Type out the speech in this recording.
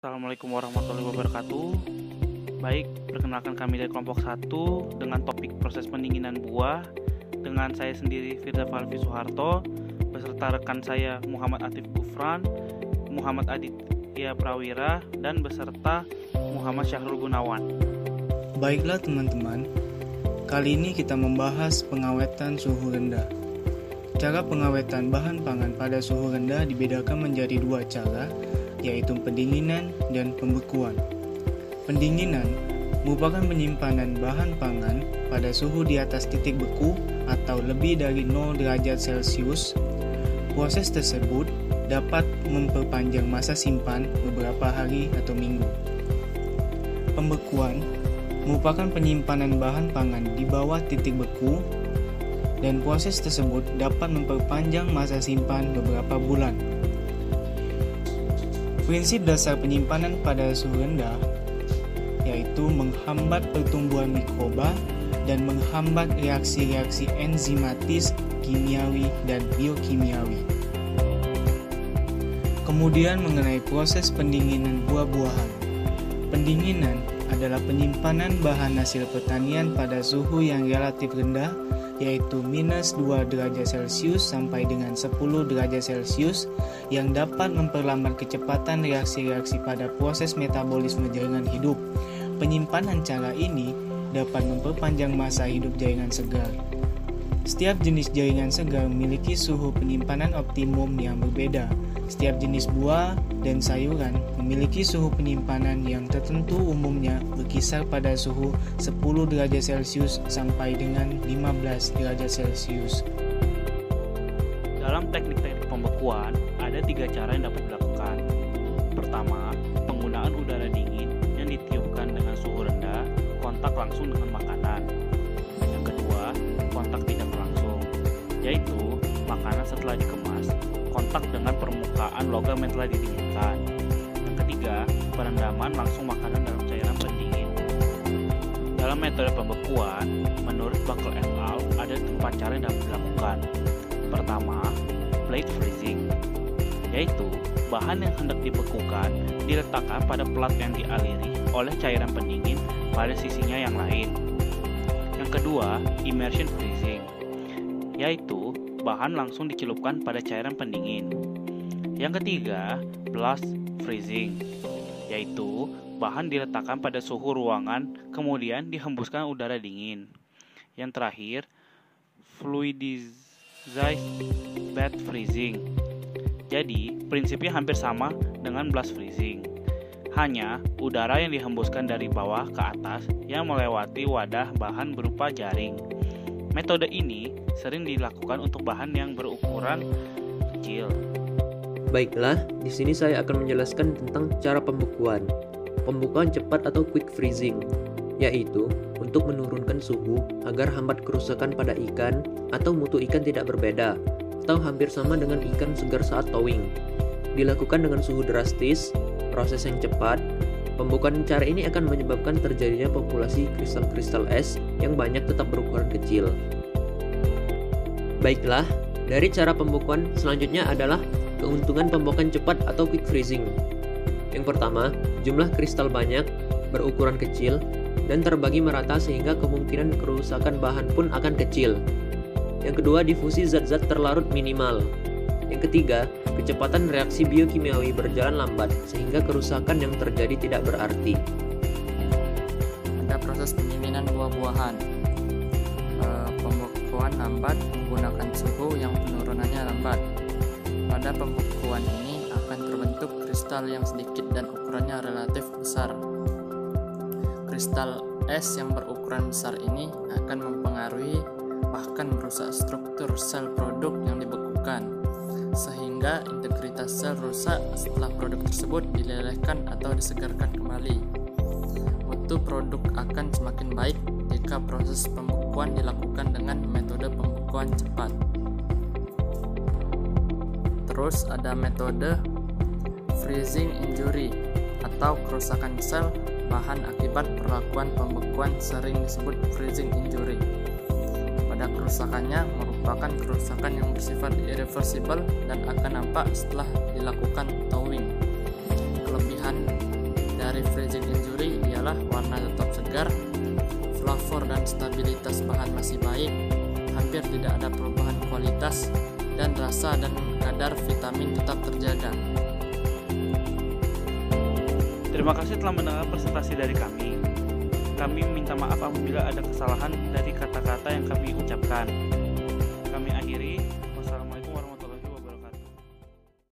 Assalamualaikum warahmatullahi wabarakatuh. Baik, perkenalkan kami dari kelompok 1 dengan topik proses pendinginan buah dengan saya sendiri Firda Falvi Soeharto beserta rekan saya Muhammad Atif Gufran, Muhammad Aditya Prawira, dan beserta Muhammad Syahrul Gunawan. Baiklah teman-teman, kali ini kita membahas pengawetan suhu rendah. Cara pengawetan bahan pangan pada suhu rendah dibedakan menjadi dua cara, yaitu pendinginan dan pembekuan. Pendinginan merupakan penyimpanan bahan pangan pada suhu di atas titik beku atau lebih dari 0 derajat Celcius. Proses tersebut dapat memperpanjang masa simpan beberapa hari atau minggu. Pembekuan merupakan penyimpanan bahan pangan di bawah titik beku, dan proses tersebut dapat memperpanjang masa simpan beberapa bulan. Prinsip dasar penyimpanan pada suhu rendah yaitu menghambat pertumbuhan mikroba dan menghambat reaksi-reaksi enzimatis, kimiawi, dan biokimiawi. Kemudian mengenai proses pendinginan buah-buahan. Pendinginan adalah penyimpanan bahan hasil pertanian pada suhu yang relatif rendah, yaitu minus 2 derajat Celcius sampai dengan 10 derajat Celcius, yang dapat memperlambat kecepatan reaksi-reaksi pada proses metabolisme jaringan hidup. Penyimpanan cara ini dapat memperpanjang masa hidup jaringan segar. Setiap jenis jaringan segar memiliki suhu penyimpanan optimum yang berbeda. Setiap jenis buah dan sayuran memiliki suhu penyimpanan yang tertentu, umumnya berkisar pada suhu 10 derajat Celcius sampai dengan 15 derajat Celcius. Dalam teknik-teknik pembekuan, ada 3 cara yang dapat dilakukan. Pertama, penggunaan udara dingin yang ditiupkan dengan suhu rendah, kontak langsung dengan makanan. Yang kedua, kontak tidak langsung, yaitu makanan setelah dikemas, kontak dengan permukaan logam yang telah didinginkan. Yang ketiga, perendaman langsung makanan dalam cairan pendingin. Dalam metode pembekuan, menurut Buckle et al., ada 4 cara yang dapat dilakukan. Pertama, plate freezing, yaitu bahan yang hendak dibekukan diletakkan pada plat yang dialiri oleh cairan pendingin pada sisinya yang lain. Yang kedua, immersion freezing, yaitu bahan langsung dicelupkan pada cairan pendingin. Yang ketiga, blast freezing, yaitu bahan diletakkan pada suhu ruangan kemudian dihembuskan udara dingin. Yang terakhir, fluidized bed freezing. Jadi, prinsipnya hampir sama dengan blast freezing. Hanya udara yang dihembuskan dari bawah ke atas yang melewati wadah bahan berupa jaring. Metode ini sering dilakukan untuk bahan yang berukuran kecil. Baiklah, di sini saya akan menjelaskan tentang cara pembekuan. Pembekuan cepat atau quick freezing, yaitu untuk menurunkan suhu agar hambat kerusakan pada ikan atau mutu ikan tidak berbeda atau hampir sama dengan ikan segar saat towing. Dilakukan dengan suhu drastis, proses yang cepat. Pembekuan cara ini akan menyebabkan terjadinya populasi kristal-kristal es yang banyak tetap berukuran kecil. Baiklah, dari cara pembekuan selanjutnya adalah keuntungan pembekuan cepat atau quick freezing. Yang pertama, jumlah kristal banyak, berukuran kecil, dan terbagi merata sehingga kemungkinan kerusakan bahan pun akan kecil. Yang kedua, difusi zat-zat terlarut minimal. Yang ketiga, kecepatan reaksi biokimiawi berjalan lambat sehingga kerusakan yang terjadi tidak berarti. Pada proses pendinginan buah-buahan, pembekuan lambat menggunakan suhu yang penurunannya lambat. Pada pembekuan ini akan terbentuk kristal yang sedikit dan ukurannya relatif besar. Kristal es yang berukuran besar ini akan mempengaruhi bahkan merusak struktur sel produk yang dibekukan, sehingga integritas sel rusak setelah produk tersebut dilelehkan atau disegarkan kembali. Mutu produk akan semakin baik jika proses pembekuan dilakukan dengan metode pembekuan cepat. Terus ada metode freezing injury atau kerusakan sel bahan akibat perlakuan pembekuan, sering disebut freezing injury. Pada kerusakannya merupakan kerusakan yang bersifat irreversible dan akan nampak setelah dilakukan towing. Kelebihan dari freezing injury ialah warna tetap segar, flavor dan stabilitas bahan masih baik, hampir tidak ada perubahan kualitas, dan rasa dan kadar vitamin tetap terjaga. Terima kasih telah mendengar presentasi dari kami. Kami minta maaf apabila ada kesalahan dari kata-kata yang kami ucapkan. Kami akhiri.